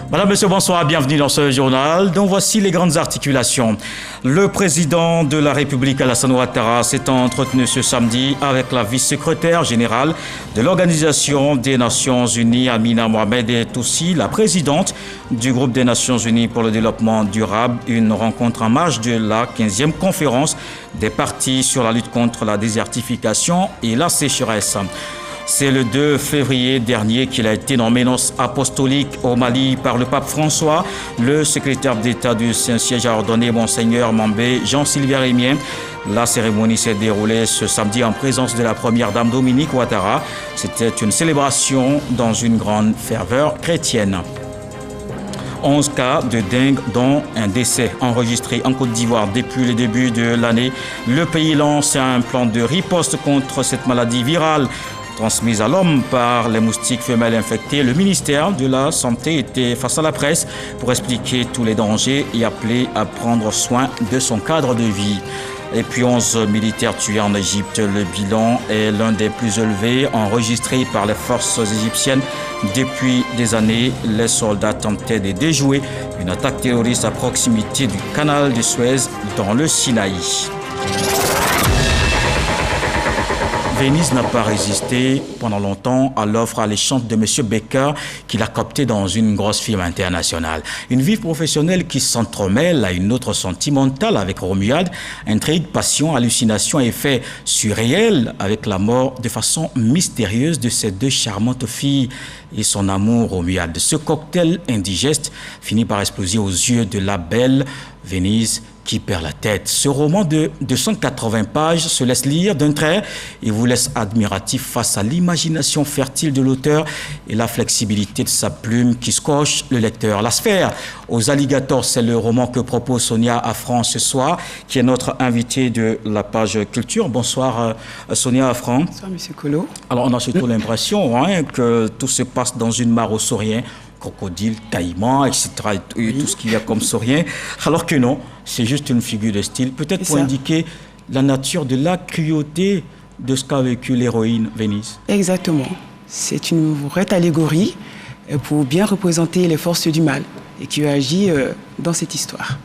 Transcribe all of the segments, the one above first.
Madame, Monsieur, bonsoir, bienvenue dans ce journal. Donc voici les grandes articulations. Le président de la République, Alassane Ouattara, s'est entretenu ce samedi avec la vice-secrétaire générale de l'Organisation des Nations Unies, Amina Mohamed, et aussi la présidente du groupe des Nations Unies pour le développement durable. Une rencontre en marge de la 15e conférence des partis sur la lutte contre la désertification et la sécheresse. C'est le 2 février dernier qu'il a été nommé nonce apostolique au Mali par le pape François. Le secrétaire d'État du Saint-Siège a ordonné Monseigneur Mambé Jean-Sylvain Rémien. La cérémonie s'est déroulée ce samedi en présence de la première dame Dominique Ouattara. C'était une célébration dans une grande ferveur chrétienne. 11 cas de dengue, dont un décès enregistré en Côte d'Ivoire depuis le début de l'année. Le pays lance un plan de riposte contre cette maladie virale transmise à l'homme par les moustiques femelles infectées. Le ministère de la Santé était face à la presse pour expliquer tous les dangers et appeler à prendre soin de son cadre de vie. Et puis 11 militaires tués en Égypte. Le bilan est l'un des plus élevés enregistrés par les forces égyptiennes depuis des années. Les soldats tentaient de déjouer une attaque terroriste à proximité du canal de Suez dans le Sinaï. Venise n'a pas résisté pendant longtemps à l'offre alléchante de M. Becker qu'il a coopté dans une grosse firme internationale. Une vie professionnelle qui s'entremêle à une autre sentimentale avec Romuald, intrigue, passion, hallucination et effets surréels avec la mort de façon mystérieuse de ces deux charmantes filles et son amour Romuald. Ce cocktail indigeste finit par exploser aux yeux de la belle Venise qui perd la tête. Ce roman de 280 pages se laisse lire d'un trait et vous laisse admiratif face à l'imagination fertile de l'auteur et la flexibilité de sa plume qui scotche le lecteur. La sphère aux alligators, c'est le roman que propose Sonia Affran ce soir, qui est notre invitée de la page culture. Bonsoir Sonia Affran. Bonsoir Monsieur Colo. Alors on a surtout l'impression que tout se passe dans une mare aux sauriens, crocodile, caïman, etc. Et tout ce qu'il y a comme saurien, alors que non, c'est juste une figure de style, peut-être pour indiquer la nature de la cruauté de ce qu'a vécu l'héroïne Venise. Exactement. C'est une vraie allégorie pour bien représenter les forces du mal et qui agit dans cette histoire.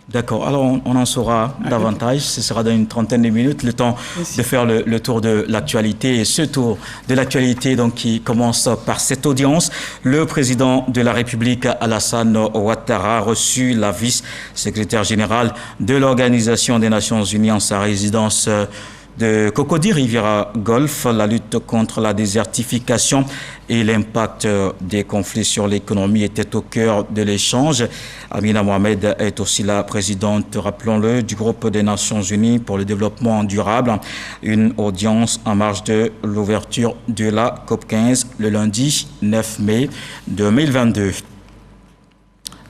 D'accord, alors on en saura davantage, ce sera dans une trentaine de minutes, le temps de faire le tour de l'actualité. Et ce tour de l'actualité donc, qui commence par cette audience, le président de la République, Alassane Ouattara, a reçu la vice-secrétaire générale de l'Organisation des Nations Unies en sa résidence de Cocody Riviera Golfe. La lutte contre la désertification et l'impact des conflits sur l'économie étaient au cœur de l'échange. Amina Mohamed est aussi la présidente, rappelons-le, du groupe des Nations Unies pour le développement durable. Une audience en marge de l'ouverture de la COP15 le lundi 9 mai 2022.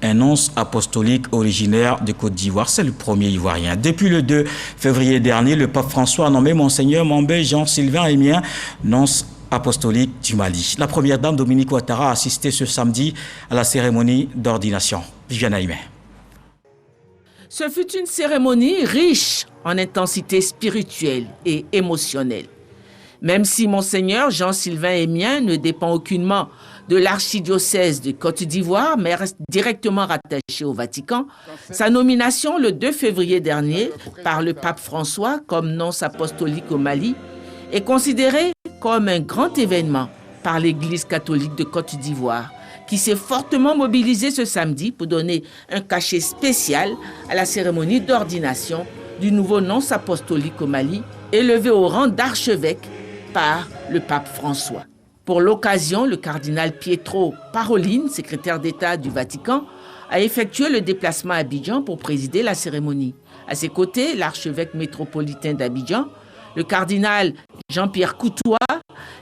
Un nonce apostolique originaire de Côte d'Ivoire, c'est le premier Ivoirien. Depuis le 2 février dernier, le pape François a nommé Monseigneur Mambé Jean-Sylvain Rémien, nonce apostolique du Mali. La première dame Dominique Ouattara a assisté ce samedi à la cérémonie d'ordination. Viviane Aïmé. Ce fut une cérémonie riche en intensité spirituelle et émotionnelle. Même si Monseigneur Jean-Sylvain Rémien ne dépend aucunement de l'archidiocèse de Côte d'Ivoire, mais reste directement rattaché au Vatican, sa nomination le 2 février dernier par le pape François comme nonce apostolique au Mali est considérée comme un grand événement par l'Église catholique de Côte d'Ivoire, qui s'est fortement mobilisée ce samedi pour donner un cachet spécial à la cérémonie d'ordination du nouveau nonce apostolique au Mali, élevé au rang d'archevêque par le pape François. Pour l'occasion, le cardinal Pietro Parolin, secrétaire d'État du Vatican, a effectué le déplacement à Abidjan pour présider la cérémonie. À ses côtés, l'archevêque métropolitain d'Abidjan, le cardinal Jean-Pierre Coutois,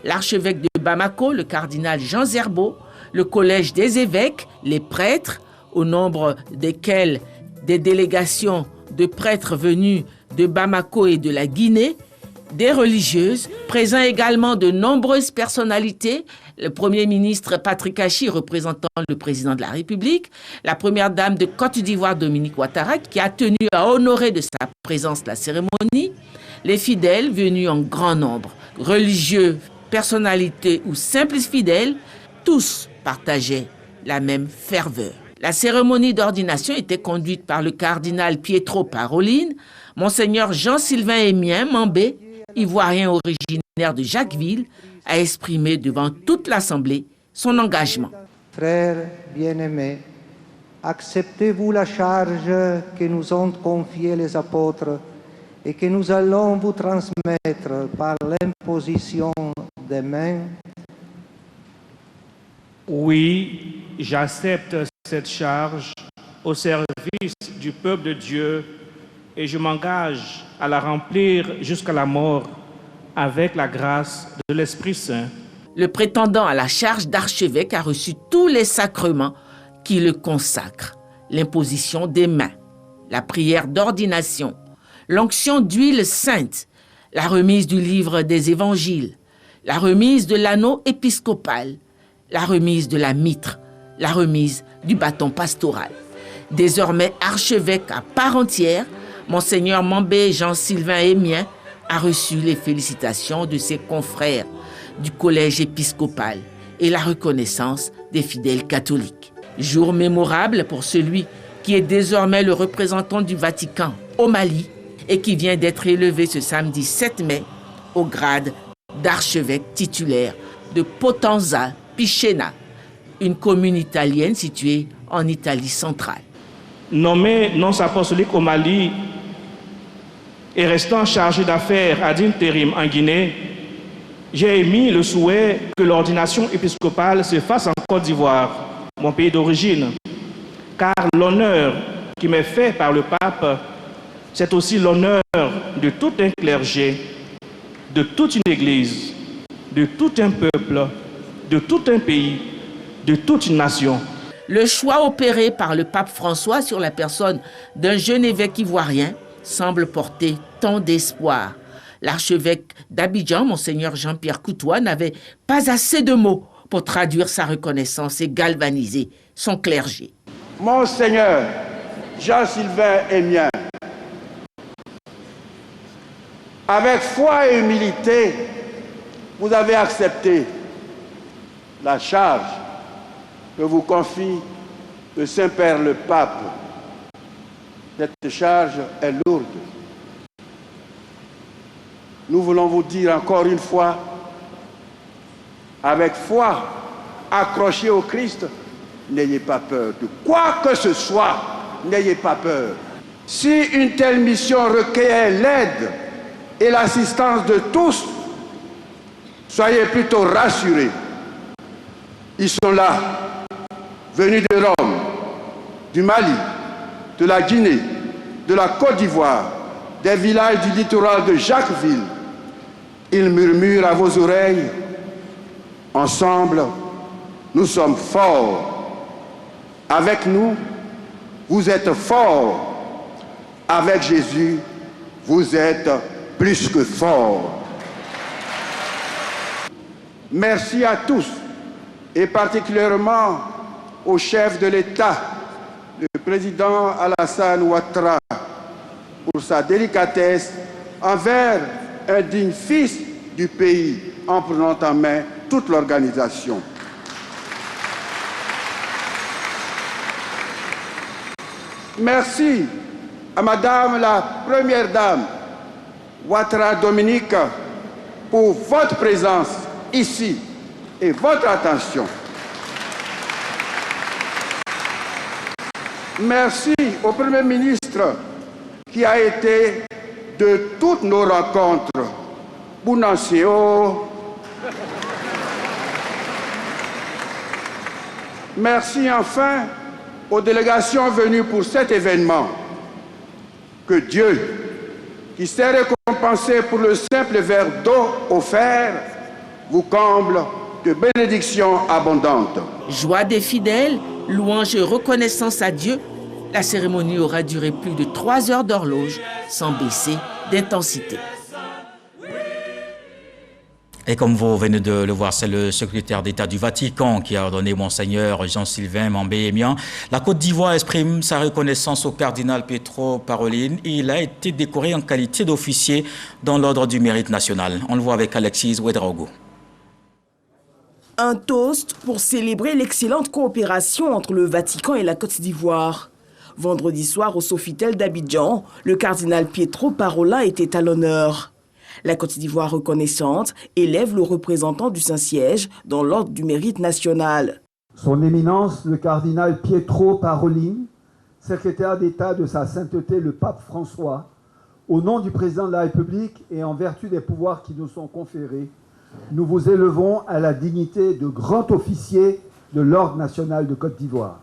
l'archevêque de Bamako, le cardinal Jean Zerbo, le collège des évêques, les prêtres, au nombre desquels des délégations de prêtres venus de Bamako et de la Guinée, des religieuses, présents également de nombreuses personnalités, le Premier ministre Patrick Achi représentant le président de la République, la première dame de Côte d'Ivoire Dominique Ouattara qui a tenu à honorer de sa présence la cérémonie, les fidèles venus en grand nombre, religieux, personnalités ou simples fidèles, tous partageaient la même ferveur. La cérémonie d'ordination était conduite par le cardinal Pietro Parolin. Monseigneur Jean-Sylvain Émien Mambé, ivoirien originaire de Jacquesville, a exprimé devant toute l'Assemblée son engagement. Frères bien-aimés, acceptez-vous la charge que nous ont confiée les apôtres et que nous allons vous transmettre par l'imposition des mains? Oui, j'accepte cette charge au service du peuple de Dieu et je m'engage à la remplir jusqu'à la mort avec la grâce de l'Esprit Saint. Le prétendant à la charge d'archevêque a reçu tous les sacrements qui le consacrent. L'imposition des mains, la prière d'ordination, l'onction d'huile sainte, la remise du livre des évangiles, la remise de l'anneau épiscopal, la remise de la mitre, la remise du bâton pastoral. Désormais archevêque à part entière, Monseigneur Mambé Jean-Sylvain Émien a reçu les félicitations de ses confrères du collège épiscopal et la reconnaissance des fidèles catholiques. Jour mémorable pour celui qui est désormais le représentant du Vatican au Mali et qui vient d'être élevé ce samedi 7 mai au grade d'archevêque titulaire de Potenza Picena, une commune italienne située en Italie centrale. Nommé nonce apostolique au Mali et restant chargé d'affaires ad interim en Guinée, j'ai émis le souhait que l'ordination épiscopale se fasse en Côte d'Ivoire, mon pays d'origine, car l'honneur qui m'est fait par le pape, c'est aussi l'honneur de tout un clergé, de toute une église, de tout un peuple, de tout un pays, de toute une nation. Le choix opéré par le pape François sur la personne d'un jeune évêque ivoirien semble porter tant d'espoir. L'archevêque d'Abidjan, Monseigneur Jean-Pierre Coutois, n'avait pas assez de mots pour traduire sa reconnaissance et galvaniser son clergé. Monseigneur Jean-Sylvain Émien, avec foi et humilité, vous avez accepté la charge que vous confie le Saint-Père le Pape. Cette charge est lourde. Nous voulons vous dire encore une fois, avec foi, accrochée au Christ, n'ayez pas peur de quoi que ce soit, n'ayez pas peur. Si une telle mission requiert l'aide et l'assistance de tous, soyez plutôt rassurés. Ils sont là, venus de Rome, du Mali, de la Guinée, de la Côte d'Ivoire, des villages du littoral de Jacquesville. Ils murmurent à vos oreilles, ensemble, nous sommes forts. Avec nous, vous êtes forts. Avec Jésus, vous êtes plus que forts. Merci à tous, et particulièrement au chef de l'État, le président Alassane Ouattara, pour sa délicatesse envers un digne fils du pays en prenant en main toute l'organisation. Merci à Madame la Première Dame, Ouattara Dominique, pour votre présence ici et votre attention. Merci au Premier ministre qui a été de toutes nos rencontres. Bounanséo. Merci enfin aux délégations venues pour cet événement. Que Dieu, qui s'est récompensé pour le simple verre d'eau offert, vous comble de bénédictions abondantes. Joie des fidèles, louange et reconnaissance à Dieu, la cérémonie aura duré plus de 3 heures d'horloge sans baisser d'intensité. Et comme vous venez de le voir, c'est le secrétaire d'État du Vatican qui a ordonné Monseigneur Jean-Sylvain Mambé Émien. La Côte d'Ivoire exprime sa reconnaissance au cardinal Pietro Parolin. Il a été décoré en qualité d'officier dans l'ordre du mérite national. On le voit avec Alexis Ouedraogo. Un toast pour célébrer l'excellente coopération entre le Vatican et la Côte d'Ivoire. Vendredi soir au Sofitel d'Abidjan, le cardinal Pietro Parolin était à l'honneur. La Côte d'Ivoire reconnaissante élève le représentant du Saint-Siège dans l'ordre du mérite national. Son Éminence, le cardinal Pietro Parolin, secrétaire d'État de sa sainteté le pape François, au nom du président de la République et en vertu des pouvoirs qui nous sont conférés, nous vous élevons à la dignité de grand officier de l'Ordre national de Côte d'Ivoire.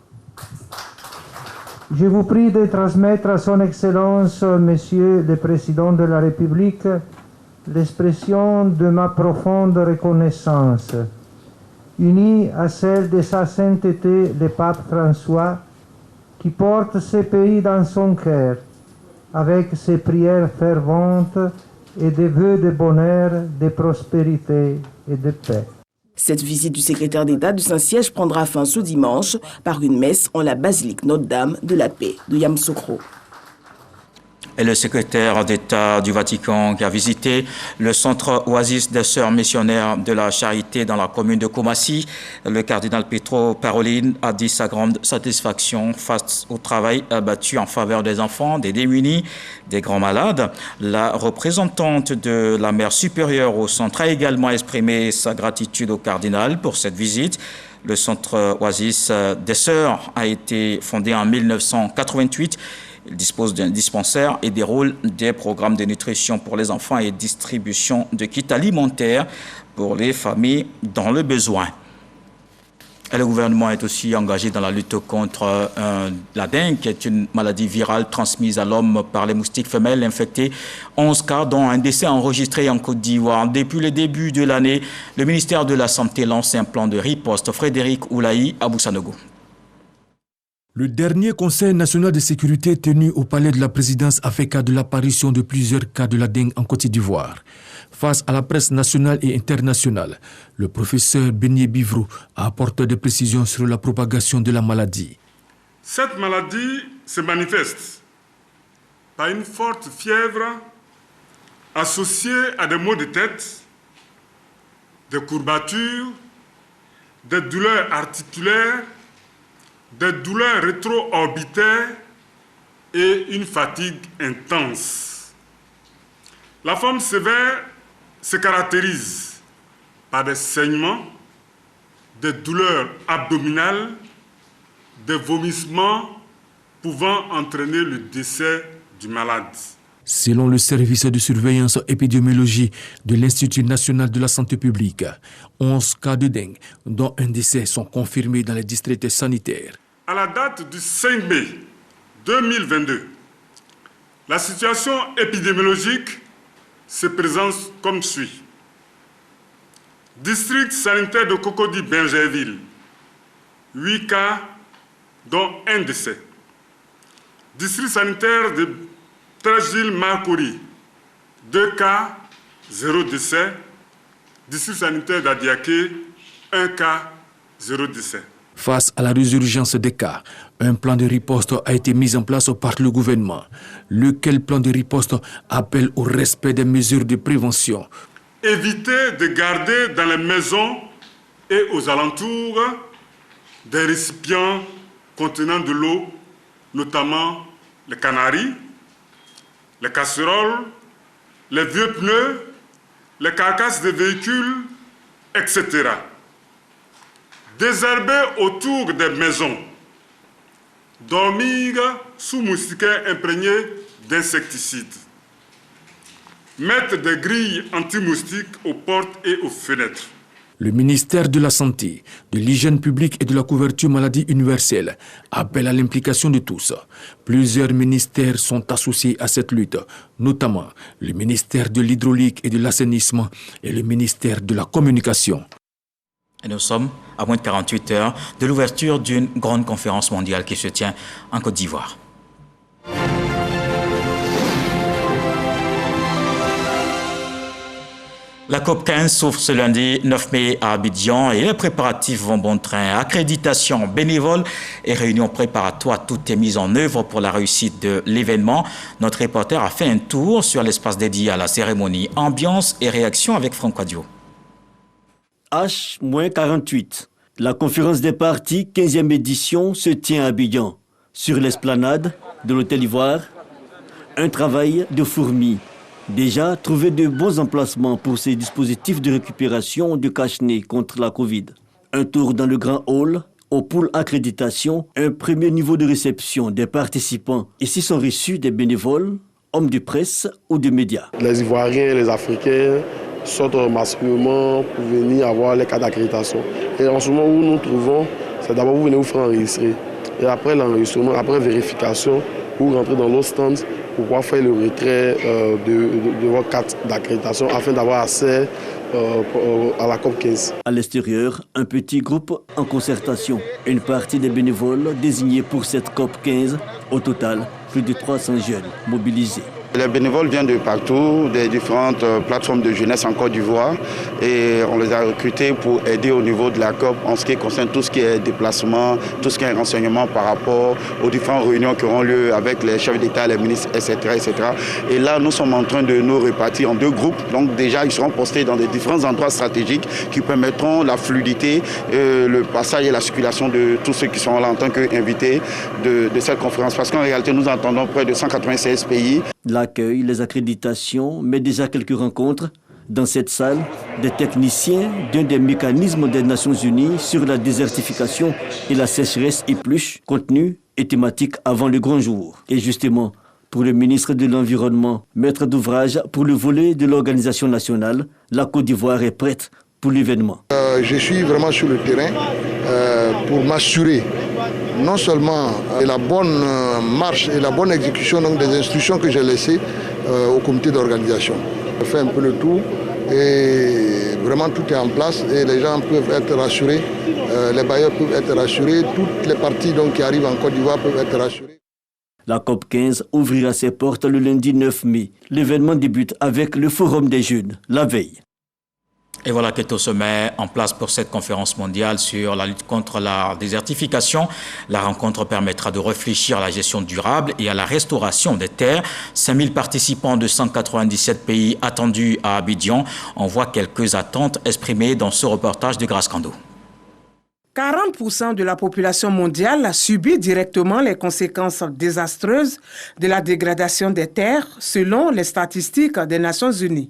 Je vous prie de transmettre à son Excellence, Monsieur le Président de la République, l'expression de ma profonde reconnaissance, unie à celle de sa sainteté le pape François, qui porte ce pays dans son cœur, avec ses prières ferventes et des vœux de bonheur, de prospérité et de paix. Cette visite du secrétaire d'État du Saint-Siège prendra fin ce dimanche par une messe en la basilique Notre-Dame de la Paix de Yamoussoukro. Et le secrétaire d'État du Vatican qui a visité le centre Oasis des Sœurs missionnaires de la Charité dans la commune de Koumassi. Le cardinal Pietro Parolin a dit sa grande satisfaction face au travail abattu en faveur des enfants, des démunis, des grands malades. La représentante de la mère supérieure au centre a également exprimé sa gratitude au cardinal pour cette visite. Le centre Oasis des Sœurs a été fondé en 1988. Il dispose d'un dispensaire et déroule des programmes de nutrition pour les enfants et distribution de kits alimentaires pour les familles dans le besoin. Et le gouvernement est aussi engagé dans la lutte contre la dengue, qui est une maladie virale transmise à l'homme par les moustiques femelles infectées. 11 cas, dont un décès enregistré en Côte d'Ivoire. Depuis le début de l'année, le ministère de la Santé lance un plan de riposte. Frédéric Oulaï, à Boussanogo. Le dernier Conseil national de sécurité tenu au palais de la présidence a fait cas de l'apparition de plusieurs cas de la dengue en Côte d'Ivoire. Face à la presse nationale et internationale, le professeur Beignet Bivro a apporté des précisions sur la propagation de la maladie. Cette maladie se manifeste par une forte fièvre associée à des maux de tête, des courbatures, des douleurs articulaires, des douleurs rétro-orbitaires et une fatigue intense. La forme sévère se caractérise par des saignements, des douleurs abdominales, des vomissements pouvant entraîner le décès du malade. Selon le service de surveillance épidémiologie de l'Institut national de la santé publique, 11 cas de dengue, dont un décès, sont confirmés dans les districts sanitaires. À la date du 5 mai 2022, la situation épidémiologique se présente comme suit. District sanitaire de Cocody-Bingerville, 8 cas, dont un décès. District sanitaire de Trècheville-Marcory, 2 cas, 0 décès. District sanitaire d'Adiaké, 1 cas, 0 décès. Face à la résurgence des cas, un plan de riposte a été mis en place par le gouvernement. Lequel plan de riposte appelle au respect des mesures de prévention. Éviter de garder dans les maisons et aux alentours des récipients contenant de l'eau, notamment les canaries, les casseroles, les vieux pneus, les carcasses de véhicules, etc. Désherber autour des maisons. Dormir sous moustiquaires imprégnés d'insecticides. Mettre des grilles anti-moustiques aux portes et aux fenêtres. Le ministère de la Santé, de l'Hygiène publique et de la couverture maladie universelle appelle à l'implication de tous. Plusieurs ministères sont associés à cette lutte, notamment le ministère de l'Hydraulique et de l'Assainissement et le ministère de la Communication. Et nous sommes à moins de 48 heures de l'ouverture d'une grande conférence mondiale qui se tient en Côte d'Ivoire. La COP15 s'ouvre ce lundi 9 mai à Abidjan et les préparatifs vont bon train. Accréditation bénévole et réunions préparatoires, tout est mis en œuvre pour la réussite de l'événement. Notre reporter a fait un tour sur l'espace dédié à la cérémonie. Ambiance et réaction avec Franck Quadio. H-48. La conférence des partis, 15e édition, se tient à Abidjan. Sur l'esplanade de l'Hôtel Ivoire, un travail de fourmi. Déjà, trouver de bons emplacements pour ces dispositifs de récupération de cache-nez contre la Covid. Un tour dans le grand hall, au pôle accréditation, un premier niveau de réception des participants. Ici sont reçus des bénévoles, hommes de presse ou de médias. Les Ivoiriens et les Africains sortent massivement pour venir avoir les cartes d'accréditation. Et en ce moment où nous nous trouvons, c'est d'abord vous venez vous faire enregistrer. Et après l'enregistrement, après vérification, vous rentrez dans l'autre stand pour pouvoir faire le retrait de votre carte d'accréditation afin d'avoir accès à la COP 15. À l'extérieur, un petit groupe en concertation. Une partie des bénévoles désignés pour cette COP 15. Au total, plus de 300 jeunes mobilisés. Les bénévoles viennent de partout, des différentes plateformes de jeunesse en Côte d'Ivoire, et on les a recrutés pour aider au niveau de la COP en ce qui concerne tout ce qui est déplacement, tout ce qui est renseignement par rapport aux différentes réunions qui auront lieu avec les chefs d'État, les ministres, etc., etc. Et là, nous sommes en train de nous répartir en 2 groupes. Donc déjà, ils seront postés dans des différents endroits stratégiques qui permettront la fluidité, le passage et la circulation de tous ceux qui sont là en tant qu'invités de cette conférence. Parce qu'en réalité, nous entendons près de 196 pays. L'accueil, les accréditations, mais déjà quelques rencontres. Dans cette salle, des techniciens d'un des mécanismes des Nations Unies sur la désertification et la sécheresse épluchent contenu et thématique avant le grand jour. Et justement, pour le ministre de l'Environnement, maître d'ouvrage pour le volet de l'organisation nationale, la Côte d'Ivoire est prête pour l'événement. Je suis vraiment sur le terrain pour m'assurer non seulement la bonne marche et la bonne exécution donc, des instructions que j'ai laissées au comité d'organisation. Je fais un peu le tour et vraiment tout est en place et les gens peuvent être rassurés, les bailleurs peuvent être rassurés, toutes les parties donc, qui arrivent en Côte d'Ivoire peuvent être rassurées. La COP 15 ouvrira ses portes le lundi 9 mai. L'événement débute avec le Forum des jeunes, la veille. Et voilà qui est au sommet en place pour cette conférence mondiale sur la lutte contre la désertification. La rencontre permettra de réfléchir à la gestion durable et à la restauration des terres. 5000 participants de 197 pays attendus à Abidjan. On voit quelques attentes exprimées dans ce reportage de Grace Kando. 40% de la population mondiale subit directement les conséquences désastreuses de la dégradation des terres, selon les statistiques des Nations Unies.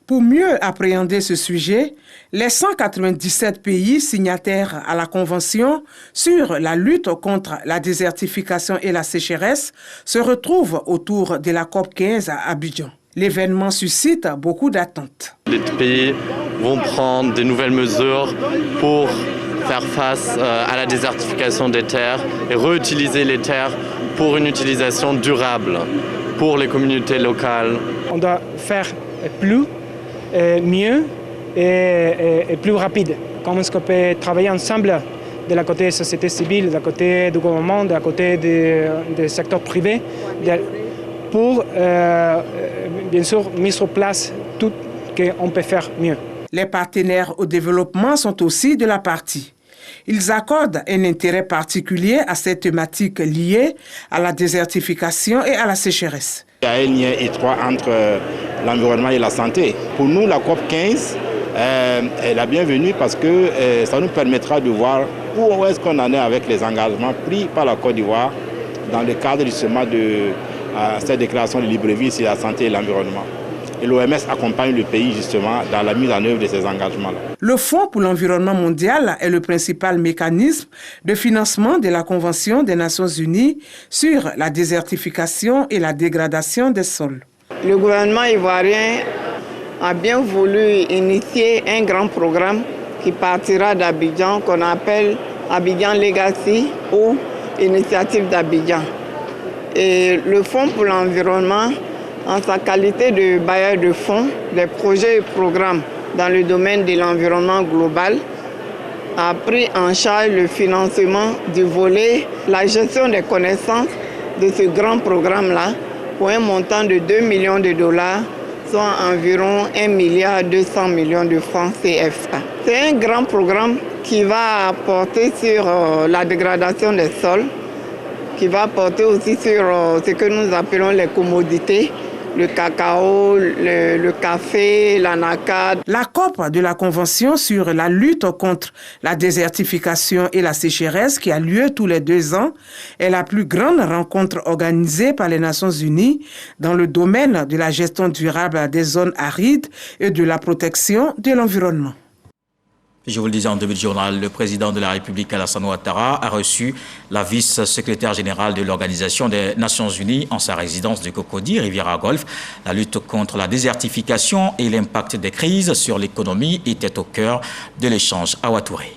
Pour mieux appréhender ce sujet, les 197 pays signataires à la Convention sur la lutte contre la désertification et la sécheresse se retrouvent autour de la COP 15 à Abidjan. L'événement suscite beaucoup d'attentes. Les pays vont prendre de nouvelles mesures pour faire face à la désertification des terres et réutiliser les terres pour une utilisation durable pour les communautés locales. On doit faire plus, mieux et plus rapide. Comment est-ce qu'on peut travailler ensemble de la côté de la société civile, de la côté du gouvernement, de la côté du secteur privé, pour, bien sûr, mettre sur place tout ce qu'on peut faire mieux. Les partenaires au développement sont aussi de la partie. Ils accordent un intérêt particulier à cette thématique liée à la désertification et à la sécheresse. Il y a un lien étroit entre l'environnement et la santé. Pour nous, la COP 15 est la bienvenue parce que ça nous permettra de voir où est-ce qu'on en est avec les engagements pris par la Côte d'Ivoire dans le cadre justement de cette déclaration de Libreville sur la santé et l'environnement. Et l'OMS accompagne le pays justement dans la mise en œuvre de ces engagements-là. Le Fonds pour l'environnement mondial est le principal mécanisme de financement de la Convention des Nations Unies sur la désertification et la dégradation des sols. Le gouvernement ivoirien a bien voulu initier un grand programme qui partira d'Abidjan, qu'on appelle Abidjan Legacy ou Initiative d'Abidjan. Et le Fonds pour l'environnement, en sa qualité de bailleur de fonds, des projets et programmes dans le domaine de l'environnement global, a pris en charge le financement du volet, la gestion des connaissances de ce grand programme-là pour un montant de 2 millions de dollars, soit environ 1,2 milliard de francs CFA. C'est un grand programme qui va porter sur la dégradation des sols, qui va porter aussi sur ce que nous appelons les commodités, le cacao, le café, l'anacarde. La COP de la Convention sur la lutte contre la désertification et la sécheresse, qui a lieu tous les 2 ans, est la plus grande rencontre organisée par les Nations Unies dans le domaine de la gestion durable des zones arides et de la protection de l'environnement. Je vous le disais en début de journal, le président de la République, Alassane Ouattara, a reçu la vice-secrétaire générale de l'Organisation des Nations Unies en sa résidence de Cocody, Riviera Golf. La lutte contre la désertification et l'impact des crises sur l'économie était au cœur de l'échange à Ouattouré.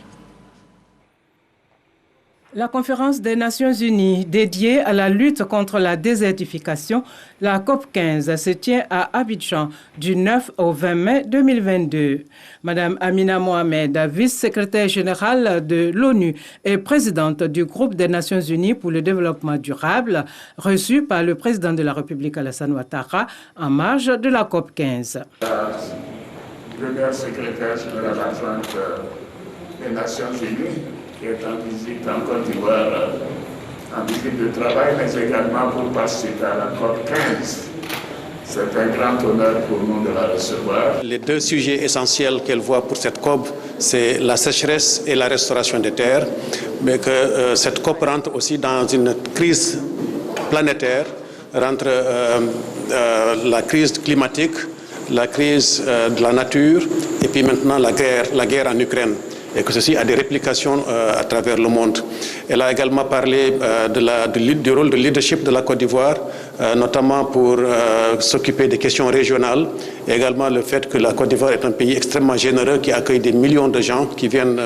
La conférence des Nations Unies dédiée à la lutte contre la désertification, la COP15, se tient à Abidjan du 9 au 20 mai 2022. Madame Amina Mohamed, vice-secrétaire générale de l'ONU et présidente du groupe des Nations Unies pour le développement durable, reçue par le président de la République Alassane Ouattara en marge de la COP15. La première secrétaire générale adjointe des Nations Unies, qui est en visite en Côte d'Ivoire, en visite de travail, mais également pour participer à la COP15. C'est un grand honneur pour nous de la recevoir. Les 2 sujets essentiels qu'elle voit pour cette COP, c'est la sécheresse et la restauration des terres, mais que cette COP rentre aussi dans une crise planétaire, rentre la crise climatique, la crise de la nature et puis maintenant la guerre en Ukraine, et que ceci a des réplications à travers le monde. Elle a également parlé du rôle de leadership de la Côte d'Ivoire, notamment pour s'occuper des questions régionales, et également le fait que la Côte d'Ivoire est un pays extrêmement généreux qui accueille des millions de gens qui viennent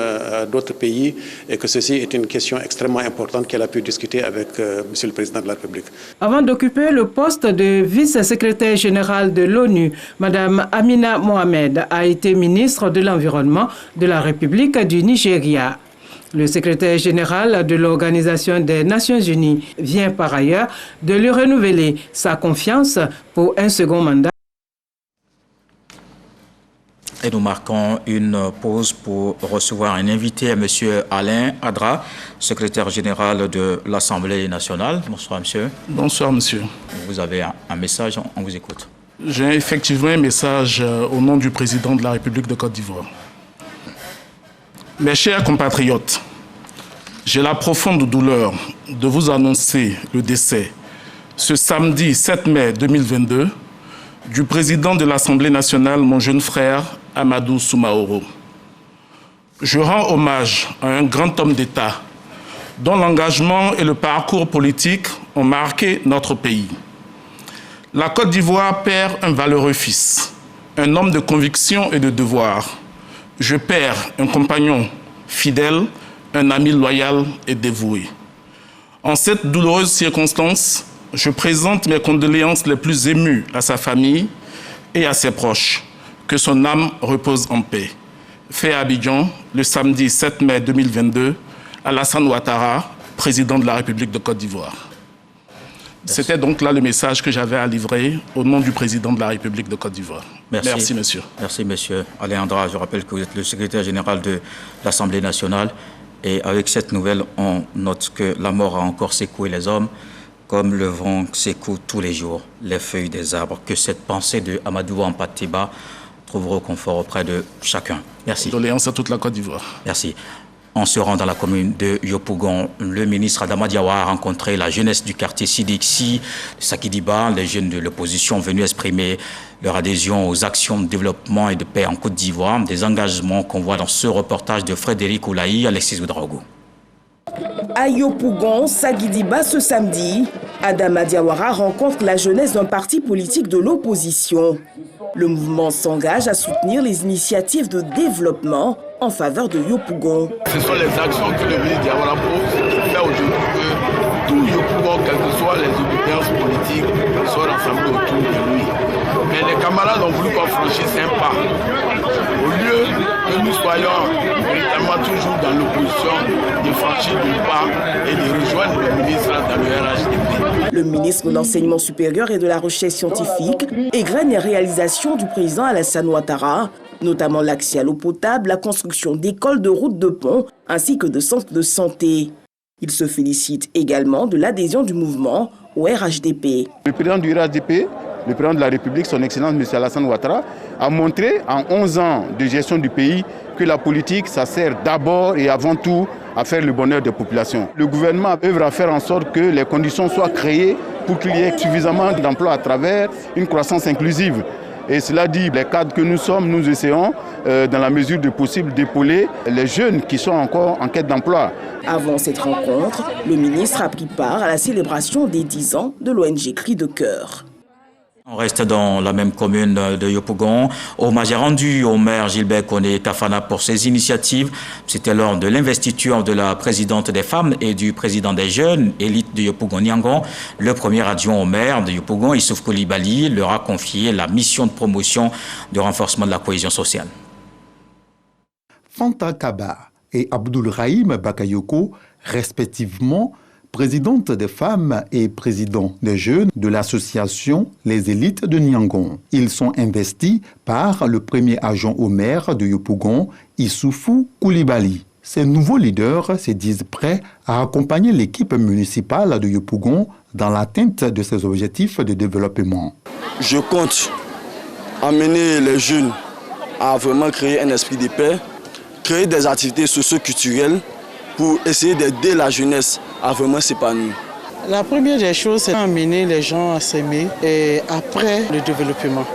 d'autres pays, et que ceci est une question extrêmement importante qu'elle a pu discuter avec Monsieur le Président de la République. Avant d'occuper le poste de vice-secrétaire générale de l'ONU, Madame Amina Mohamed a été ministre de l'Environnement de la République du Nigeria. Le secrétaire général de l'Organisation des Nations Unies vient par ailleurs de lui renouveler sa confiance pour un second mandat. Et nous marquons une pause pour recevoir un invité, M. Alain Adra, secrétaire général de l'Assemblée nationale. Bonsoir, monsieur. Bonsoir, monsieur. Vous avez un message, on vous écoute. J'ai effectivement un message au nom du président de la République de Côte d'Ivoire. Mes chers compatriotes, j'ai la profonde douleur de vous annoncer le décès, ce samedi 7 mai 2022, du président de l'Assemblée nationale, mon jeune frère, Amadou Soumaoro. Je rends hommage à un grand homme d'État dont l'engagement et le parcours politique ont marqué notre pays. La Côte d'Ivoire perd un valeureux fils, un homme de conviction et de devoir. Je perds un compagnon fidèle, un ami loyal et dévoué. En cette douloureuse circonstance, je présente mes condoléances les plus émues à sa famille et à ses proches. Que son âme repose en paix. Fait à Abidjan, le samedi 7 mai 2022, Alassane Ouattara, président de la République de Côte d'Ivoire. C'était donc là le message que j'avais à livrer au nom du président de la République de Côte d'Ivoire. Merci, monsieur. Merci, monsieur Alain Andra. Je rappelle que vous êtes le secrétaire général de l'Assemblée nationale. Et avec cette nouvelle, on note que la mort a encore secoué les hommes, comme le vent secoue tous les jours les feuilles des arbres. Que cette pensée de Amadou Ampatiba trouve confort auprès de chacun. Merci. Condoléances à toute la Côte d'Ivoire. Merci. En se rendant dans la commune de Yopougon, le ministre Adama Diawara a rencontré la jeunesse du quartier Sidiksi, Sakidiba, les jeunes de l'opposition venus exprimer leur adhésion aux actions de développement et de paix en Côte d'Ivoire, des engagements qu'on voit dans ce reportage de Frédéric Oulaï, Alexis Oudraogo. À Yopougon, Sakidiba, ce samedi, Adama Diawara rencontre la jeunesse d'un parti politique de l'opposition. Le mouvement s'engage à soutenir les initiatives de développement en faveur de Yopougon. Ce sont les actions que le ministre Diawara pose faire aujourd'hui que tout Yopougon, quelles que soient les obédiences politiques, soient rassemblés autour de lui. Mais les camarades ont voulu qu'on franchisse un pas. Au lieu que nous soyons véritablement toujours dans l'opposition, de franchir le pas et de rejoindre le ministre dans le RHDP. Le ministre de l'Enseignement supérieur et de la Recherche scientifique égrène les réalisations du président Alassane Ouattara, notamment l'accès à l'eau potable, la construction d'écoles, de routes, de ponts, ainsi que de centres de santé. Il se félicite également de l'adhésion du mouvement au RHDP. Le président du RHDP le président de la République, son Excellence M. Alassane Ouattara, a montré en 11 ans de gestion du pays que la politique, ça sert d'abord et avant tout à faire le bonheur des populations. Le gouvernement œuvre à faire en sorte que les conditions soient créées pour qu'il y ait suffisamment d'emplois à travers une croissance inclusive. Et cela dit, les cadres que nous sommes, nous essayons, dans la mesure du possible, d'épauler les jeunes qui sont encore en quête d'emploi. Avant cette rencontre, le ministre a pris part à la célébration des 10 ans de l'ONG Cris de Cœur. On reste dans la même commune de Yopougon. Hommage est rendu au maire Gilbert Koné Kafana pour ses initiatives. C'était lors de l'investiture de la présidente des femmes et du président des jeunes, élite de Yopougon-Niangon. Le premier adjoint au maire de Yopougon, Issouf Koulibaly, leur a confié la mission de promotion de renforcement de la cohésion sociale. Fanta Kaba et Abdul Rahim Bakayoko, respectivement, présidente des femmes et président des jeunes de l'association Les Élites de Niangon. Ils sont investis par le premier agent au maire de Yopougon, Issoufou Koulibaly. Ces nouveaux leaders se disent prêts à accompagner l'équipe municipale de Yopougon dans l'atteinte de ses objectifs de développement. Je compte amener les jeunes à vraiment créer un esprit de paix, créer des activités socio-culturelles pour essayer d'aider la jeunesse à vraiment s'épanouir. La première des choses, c'est amener les gens à s'aimer et après le développement.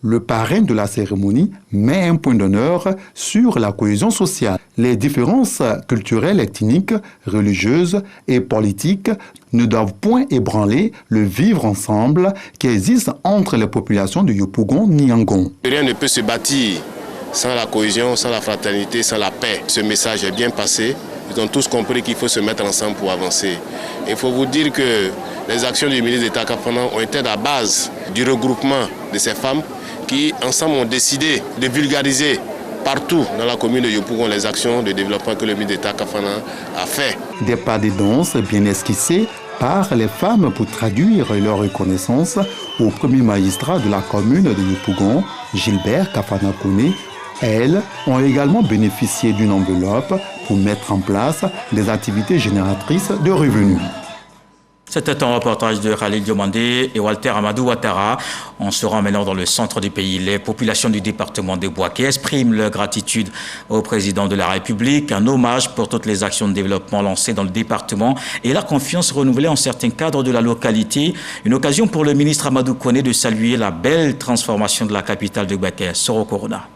Le parrain de la cérémonie met un point d'honneur sur la cohésion sociale. Les différences culturelles, ethniques, religieuses et politiques ne doivent point ébranler le vivre ensemble qui existe entre les populations de Yopougon-Niangon. Rien ne peut se bâtir sans la cohésion, sans la fraternité, sans la paix. Ce message est bien passé. Ils ont tous compris qu'il faut se mettre ensemble pour avancer. Il faut vous dire que les actions du ministre d'État Kafana ont été la base du regroupement de ces femmes qui, ensemble, ont décidé de vulgariser partout dans la commune de Yopougon les actions de développement que le ministre d'État Kafana a fait. Des pas de danse bien esquissés par les femmes pour traduire leur reconnaissance au premier magistrat de la commune de Yopougon, Gilbert Kafana Koné. Elles ont également bénéficié d'une enveloppe pour mettre en place des activités génératrices de revenus. C'était un reportage de Khalid Diomandé et Walter Amadou Ouattara. On se rend maintenant dans le centre du pays. Les populations du département de Bouaké expriment leur gratitude au président de la République, un hommage pour toutes les actions de développement lancées dans le département et la confiance renouvelée en certains cadres de la localité. Une occasion pour le ministre Amadou Koné de saluer la belle transformation de la capitale de Bouaké, Soro Corona.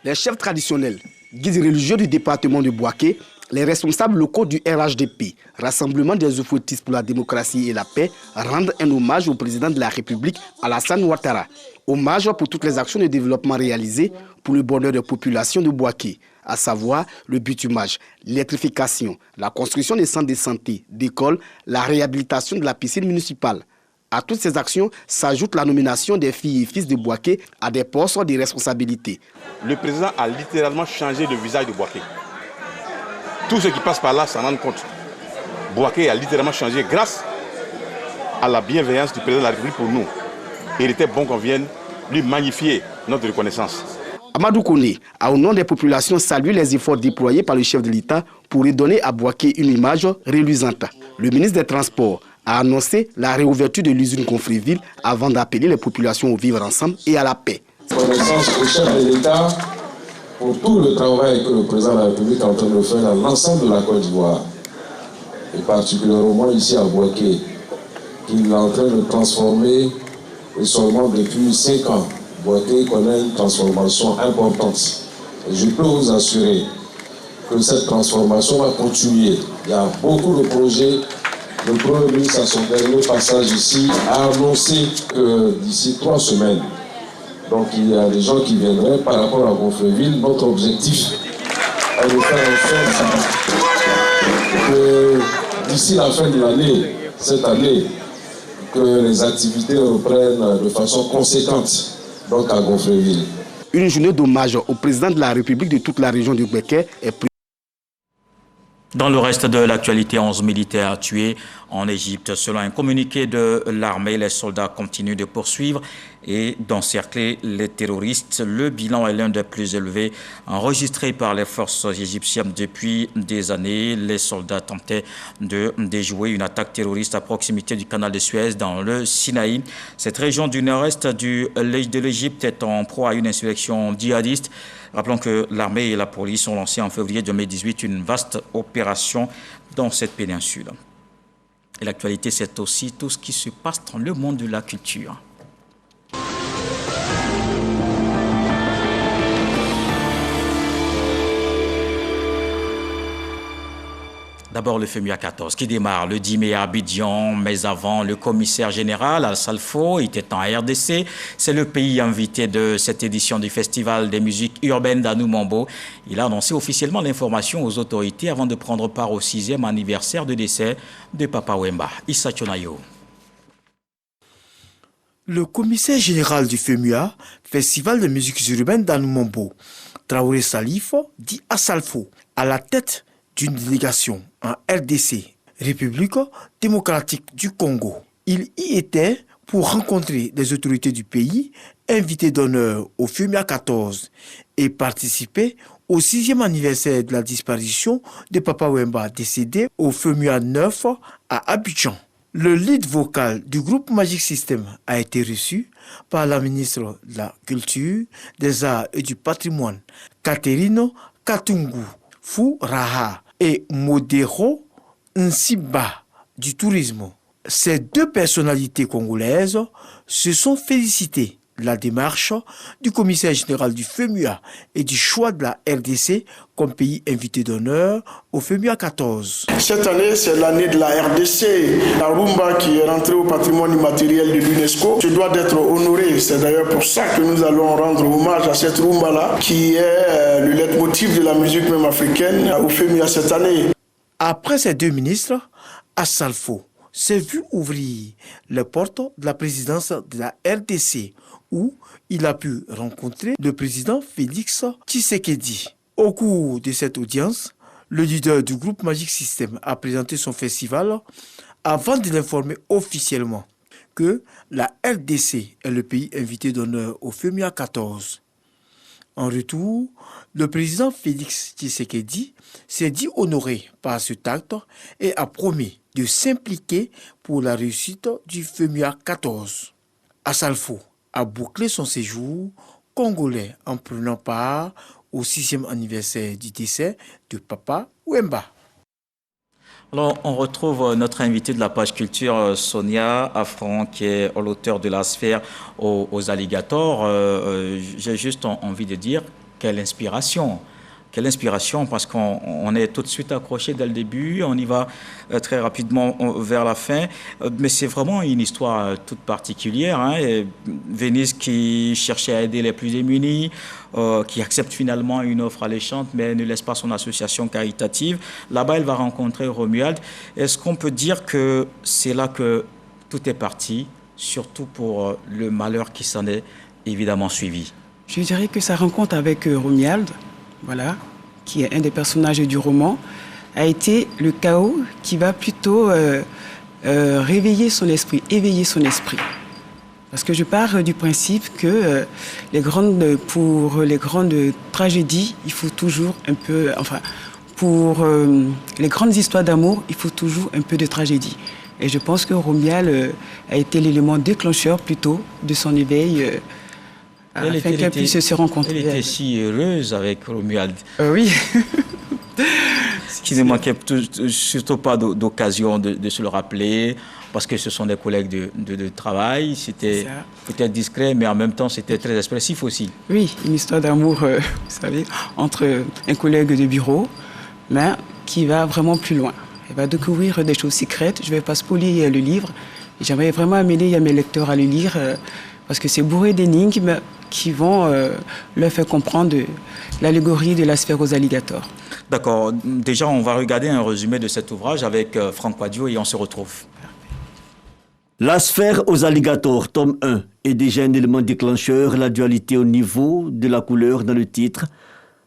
Les chefs traditionnels, guides religieux du département de Bouaké, les responsables locaux du RHDP, Rassemblement des Oufoutistes pour la démocratie et la paix, rendent un hommage au président de la République, Alassane Ouattara. Hommage pour toutes les actions de développement réalisées pour le bonheur des populations de Bouaké, à savoir le bitumage, l'électrification, la construction des centres de santé, d'écoles, la réhabilitation de la piscine municipale. À toutes ces actions s'ajoute la nomination des filles et fils de Bouaké à des postes de responsabilité. Le président a littéralement changé le visage de Bouaké. Tous ceux qui passent par là s'en rendent compte. Bouaké a littéralement changé grâce à la bienveillance du président de la République pour nous. Et il était bon qu'on vienne lui magnifier notre reconnaissance. Amadou Koné a au nom des populations salué les efforts déployés par le chef de l'État pour redonner à Bouaké une image reluisante. Le ministre des Transports a annoncé la réouverture de l'usine Confréville avant d'appeler les populations au vivre ensemble et à la paix. Reconnaissance au chef de l'État pour tout le travail que le président de la République est en train de faire dans l'ensemble de la Côte d'Ivoire, et particulièrement ici à Bouaké, qu'il est en train de transformer, et seulement depuis 5 ans. Bouaké connaît une transformation importante. Et je peux vous assurer que cette transformation va continuer. Il y a beaucoup de projets. Le Premier ministre, à son dernier passage ici, a annoncé que d'ici 3 semaines, donc il y a des gens qui viendraient par rapport à Confréville. Notre objectif est de faire en sorte que d'ici la fin de l'année, cette année, que les activités reprennent de façon conséquente, donc à Confréville. Une journée d'hommage au président de la République de toute la région du Bouaké est prise. Dans le reste de l'actualité, 11 militaires tués en Égypte. Selon un communiqué de l'armée, les soldats continuent de poursuivre et d'encercler les terroristes. Le bilan est l'un des plus élevés enregistré par les forces égyptiennes depuis des années. Les soldats tentaient de déjouer une attaque terroriste à proximité du canal de Suez dans le Sinaï. Cette région du nord-est de l'Égypte est en proie à une insurrection djihadiste. Rappelons que l'armée et la police ont lancé en février 2018 une vaste opération dans cette péninsule. Et l'actualité, c'est aussi tout ce qui se passe dans le monde de la culture. D'abord, le FEMUA 14 qui démarre le 10 mai à Abidjan, mais avant, le commissaire général Al-Salfo était en RDC. C'est le pays invité de cette édition du Festival des musiques urbaines d'Anoumambo. Il a annoncé officiellement l'information aux autorités avant de prendre part au 6e anniversaire de décès de Papa Wemba. Issa Chonayo. Le commissaire général du FEMUA, Festival de musiques urbaines d'Anoumambo, Traoré Salif, dit à Salfo, à la tête d'une délégation en RDC, République démocratique du Congo. Il y était pour rencontrer les autorités du pays, invité d'honneur au FEMUA 14 et participer au 6e anniversaire de la disparition de Papa Wemba décédé au FEMUA 9 à Abidjan. Le lead vocal du groupe Magic System a été reçu par la ministre de la Culture, des Arts et du Patrimoine, Catherine Katungu Furaha, et Modero Nsiba du tourisme. Ces deux personnalités congolaises se sont félicitées de la démarche du commissaire général du FEMUA et du choix de la RDC comme pays invité d'honneur au FEMUA 14. Cette année, c'est l'année de la RDC. La rumba qui est rentrée au patrimoine immatériel de l'UNESCO se doit d'être honorée. C'est d'ailleurs pour ça que nous allons rendre hommage à cette rumba-là, qui est le leitmotiv de la musique même africaine au FEMUA cette année. Après ces deux ministres, Assalfo s'est vu ouvrir les portes de la présidence de la RDC, où il a pu rencontrer le président Félix Tshisekedi. Au cours de cette audience, le leader du groupe Magic System a présenté son festival avant de l'informer officiellement que la RDC est le pays invité d'honneur au FEMUA 14. En retour, le président Félix Tshisekedi s'est dit honoré par cet acte et a promis de s'impliquer pour la réussite du FEMUA 14. Assalfo a bouclé son séjour congolais en prenant part au 6e anniversaire du décès de Papa Wemba. Alors, on retrouve notre invité de la page culture, Sonia Affran, qui est l'auteur de La Sphère aux alligators. J'ai juste envie de dire, quelle inspiration! Quelle inspiration, parce qu'on est tout de suite accroché dès le début, on y va très rapidement vers la fin. Mais c'est vraiment une histoire toute particulière. Hein. Venise qui cherchait à aider les plus démunis, qui accepte finalement une offre alléchante, mais ne laisse pas son association caritative. Là-bas, elle va rencontrer Romuald. Est-ce qu'on peut dire que c'est là que tout est parti, surtout pour le malheur qui s'en est évidemment suivi? Je dirais que sa rencontre avec Romuald, voilà, qui est un des personnages du roman, a été le chaos qui va plutôt réveiller son esprit, éveiller son esprit. Parce que je pars du principe que pour les grandes tragédies, il faut toujours un peu, pour les grandes histoires d'amour, il faut toujours un peu de tragédie. Et je pense que Romuald a été l'élément déclencheur plutôt de son éveil. Afin qu'elle puisse se rencontrer. Elle était si heureuse avec Romuald. Oui. Qui ne manquait surtout pas d'occasion de se le rappeler, parce que ce sont des collègues de travail. C'était peut-être discret, mais en même temps, c'était très expressif aussi. Oui, une histoire d'amour, vous savez, entre un collègue de bureau, mais qui va vraiment plus loin. Elle va découvrir des choses secrètes. Je ne vais pas spoiler le livre. J'aimerais vraiment amener mes lecteurs à le lire, parce que c'est bourré d'énigmes qui vont leur faire comprendre l'allégorie de la sphère aux alligators. D'accord. Déjà, on va regarder un résumé de cet ouvrage avec Franck Wadio et on se retrouve. La sphère aux alligators, tome 1, est déjà un élément déclencheur, la dualité au niveau de la couleur dans le titre,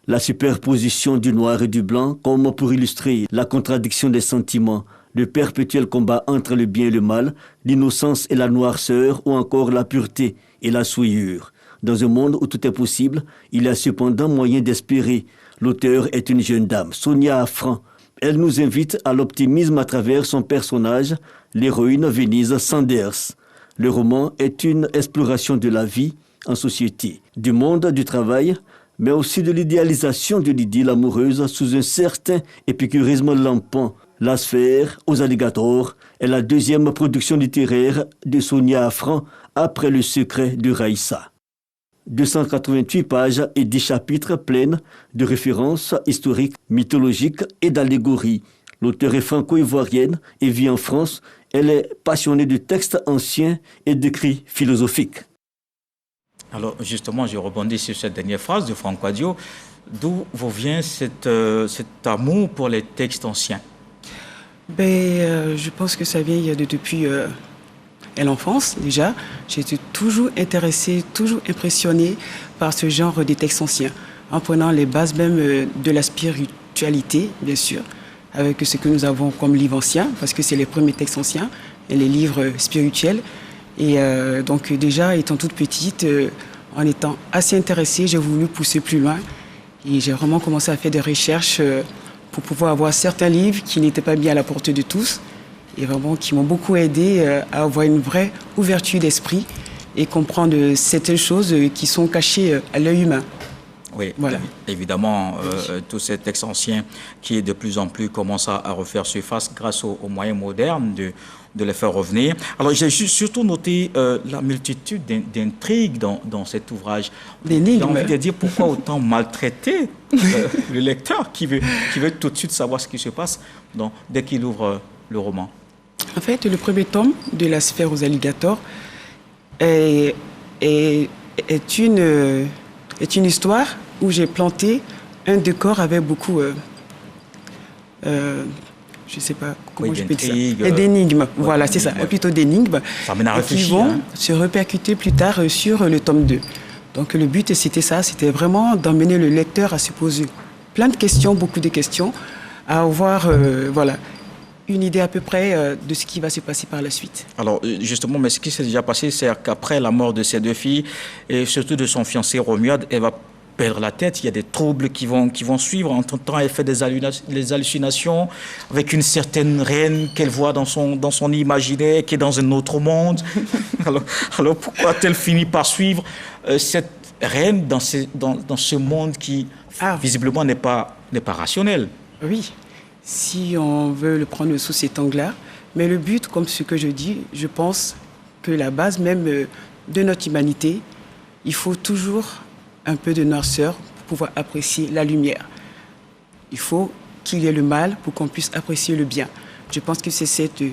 la superposition du noir et du blanc, comme pour illustrer la contradiction des sentiments, le perpétuel combat entre le bien et le mal, l'innocence et la noirceur ou encore la pureté et la souillure. Dans un monde où tout est possible, il y a cependant moyen d'espérer. L'auteur est une jeune dame, Sonia Affran. Elle nous invite à l'optimisme à travers son personnage, l'héroïne Venise Sanders. Le roman est une exploration de la vie en société, du monde du travail, mais aussi de l'idéalisation de l'idylle amoureuse sous un certain épicurisme lampant. La Sphère aux alligators est la deuxième production littéraire de Sonia Affran après Le Secret de Raïssa. 288 pages et 10 chapitres pleins de références historiques, mythologiques et d'allégories. L'auteure est franco-ivoirienne et vit en France. Elle est passionnée de textes anciens et d'écrits philosophiques. Alors justement, je rebondis sur cette dernière phrase de Franco Adio. D'où vous vient cet amour pour les textes anciens? Je pense que ça vient depuis l'enfance déjà. J'étais toujours intéressée, toujours impressionnée par ce genre de textes anciens, en prenant les bases même de la spiritualité, bien sûr, avec ce que nous avons comme livres anciens, parce que c'est les premiers textes anciens, et les livres spirituels. Et donc déjà, étant toute petite, en étant assez intéressée, j'ai voulu pousser plus loin. Et j'ai vraiment commencé à faire des recherches pour pouvoir avoir certains livres qui n'étaient pas bien à la portée de tous, et vraiment qui m'ont beaucoup aidé à avoir une vraie ouverture d'esprit et comprendre certaines choses qui sont cachées à l'œil humain. Oui, voilà. Évidemment, tous ces textes anciens qui de plus en plus commencent à refaire surface grâce aux moyens modernes de les faire revenir. Alors j'ai surtout noté la multitude d'intrigues dans cet ouvrage. D'énigmes. J'ai envie de dire pourquoi autant maltraiter le lecteur qui veut tout de suite savoir ce qui se passe dès qu'il ouvre le roman. En fait, le premier tome de La Sphère aux alligators est une histoire où j'ai planté un décor avec beaucoup, je ne sais pas comment je peux dire ça, d'énigmes. Voilà, c'est ça, plutôt d'énigmes qui vont se répercuter plus tard sur le tome 2. Donc le but, c'était ça, c'était vraiment d'emmener le lecteur à se poser plein de questions, beaucoup de questions, à avoir, une idée à peu près de ce qui va se passer par la suite. Alors justement, mais ce qui s'est déjà passé, c'est qu'après la mort de ses deux filles, et surtout de son fiancé Romuald, elle va perdre la tête. Il y a des troubles qui vont suivre. En tout temps, elle fait des hallucinations avec une certaine reine qu'elle voit dans son imaginaire, qui est dans un autre monde. alors pourquoi a-t-elle fini par suivre cette reine dans ce monde qui, visiblement, n'est pas rationnel? Oui. Si on veut le prendre sous cet angle-là. Mais le but, comme ce que je dis, je pense que la base même de notre humanité, il faut toujours un peu de noirceur pour pouvoir apprécier la lumière. Il faut qu'il y ait le mal pour qu'on puisse apprécier le bien. Je pense que c'est cette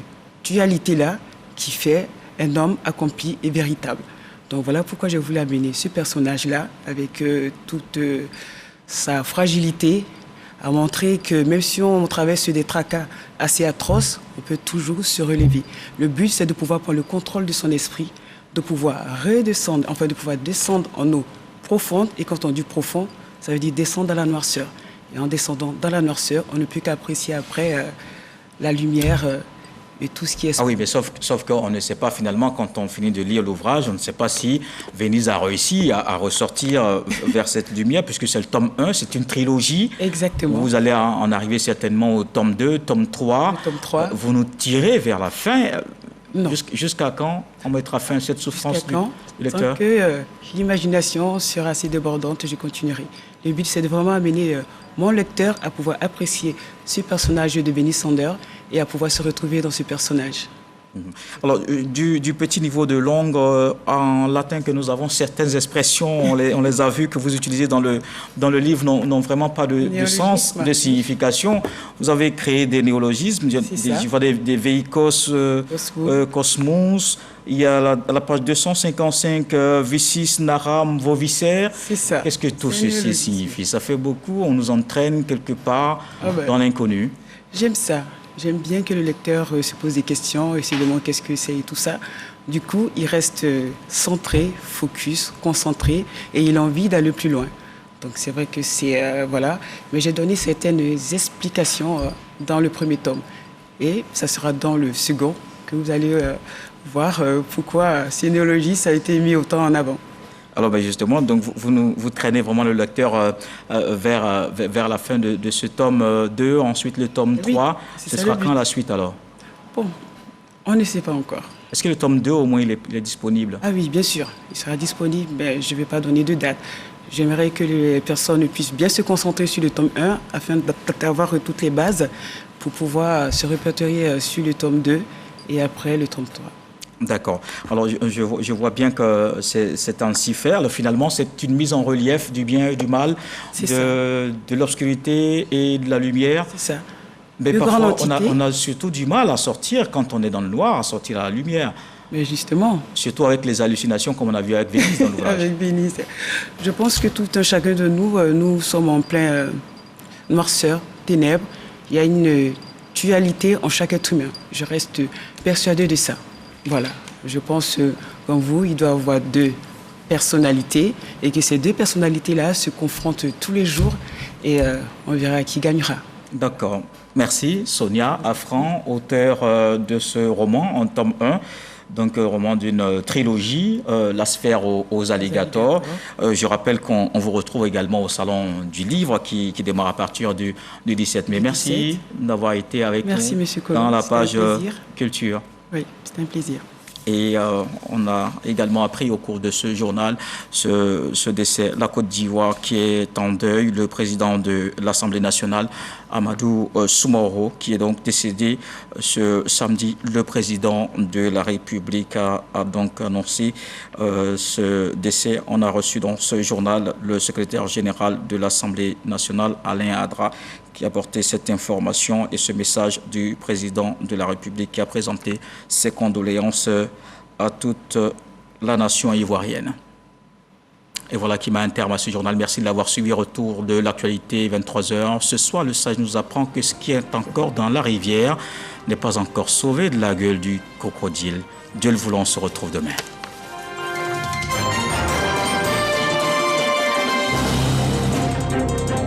dualité-là qui fait un homme accompli et véritable. Donc voilà pourquoi j'ai voulu amener ce personnage-là avec toute sa fragilité, à montrer que même si on traverse des tracas assez atroces, on peut toujours se relever. Le but, c'est de pouvoir prendre le contrôle de son esprit, de pouvoir redescendre, enfin de pouvoir descendre en eau profonde. Et quand on dit profond, ça veut dire descendre dans la noirceur. Et en descendant dans la noirceur, on ne peut qu'apprécier après la lumière et tout ce qui est... Ah oui, mais sauf qu'on ne sait pas finalement, quand on finit de lire l'ouvrage, on ne sait pas si Venise a réussi à ressortir vers cette lumière, puisque c'est le tome 1, c'est une trilogie. Exactement. Vous allez en arriver certainement au tome 2, tome 3. Le tome 3. Vous nous tirez vers la fin. Non. Jusqu'à quand on mettra fin à cette souffrance du lecteur? Tant que l'imagination sera assez débordante, je continuerai. Le but, c'est de vraiment amener mon lecteur à pouvoir apprécier ce personnage de Venise Sanders et à pouvoir se retrouver dans ce personnage. Alors, du petit niveau de langue en latin que nous avons, certaines expressions, on les a vues que vous utilisez dans le livre, n'ont vraiment pas de sens, de signification. Vous avez créé des néologismes, je vois des veikos, cosmos, il y a la page 255, vicis, naram, voviscère. C'est ça. Qu'est-ce que tout ceci signifie? Ça fait beaucoup, on nous entraîne quelque part dans l'inconnu. J'aime ça. J'aime bien que le lecteur se pose des questions et se demande qu'est-ce que c'est et tout ça. Du coup, il reste centré, focus, concentré et il a envie d'aller plus loin. Donc c'est vrai que c'est... voilà. Mais j'ai donné certaines explications dans le premier tome. Et ça sera dans le second que vous allez voir pourquoi Sénéologie, ça a été mis autant en avant. Alors justement, donc vous traînez vraiment le lecteur vers la fin de ce tome 2, ensuite le tome 3. Ce sera quand la suite alors? Bon, on ne sait pas encore. Est-ce que le tome 2 au moins il est disponible? Ah oui, bien sûr, il sera disponible, mais je ne vais pas donner de date. J'aimerais que les personnes puissent bien se concentrer sur le tome 1 afin d'avoir toutes les bases pour pouvoir se répertorier sur le tome 2 et après le tome 3. D'accord. Alors, je vois bien que c'est ainsi faire. Finalement, c'est une mise en relief du bien et du mal, de l'obscurité et de la lumière. C'est ça. Mais parfois, on a surtout du mal à sortir quand on est dans le noir, à sortir à la lumière. Mais justement. Surtout avec les hallucinations comme on a vu avec Vénice dans l'ouvrage. Avec Vénice. Je pense que tout un chacun de nous, nous sommes en plein noirceur, ténèbres. Il y a une dualité en chaque être humain. Je reste persuadée de ça. Voilà, je pense comme vous, il doit y avoir deux personnalités et que ces deux personnalités-là se confrontent tous les jours et on verra qui gagnera. D'accord. Merci Sonia Affran, auteure de ce roman en tome 1. Donc, roman d'une trilogie, La sphère aux alligators. Je rappelle qu'on vous retrouve également au Salon du Livre qui démarre à partir du 17 mai. Merci d'avoir été avec nous dans la page culture. Oui, c'est un plaisir. Et on a également appris au cours de ce journal ce décès, la Côte d'Ivoire qui est en deuil, le président de l'Assemblée nationale, Amadou Soumaoro, qui est donc décédé ce samedi. Le président de la République a donc annoncé ce décès. On a reçu dans ce journal le secrétaire général de l'Assemblée nationale, Alain Adra, qui a porté cette information et ce message du président de la République qui a présenté ses condoléances à toute la nation ivoirienne. Et voilà qui met un terme à ce journal. Merci de l'avoir suivi. Retour de l'actualité 23h. Ce soir, le sage nous apprend que ce qui est encore dans la rivière n'est pas encore sauvé de la gueule du crocodile. Dieu le voulant, on se retrouve demain.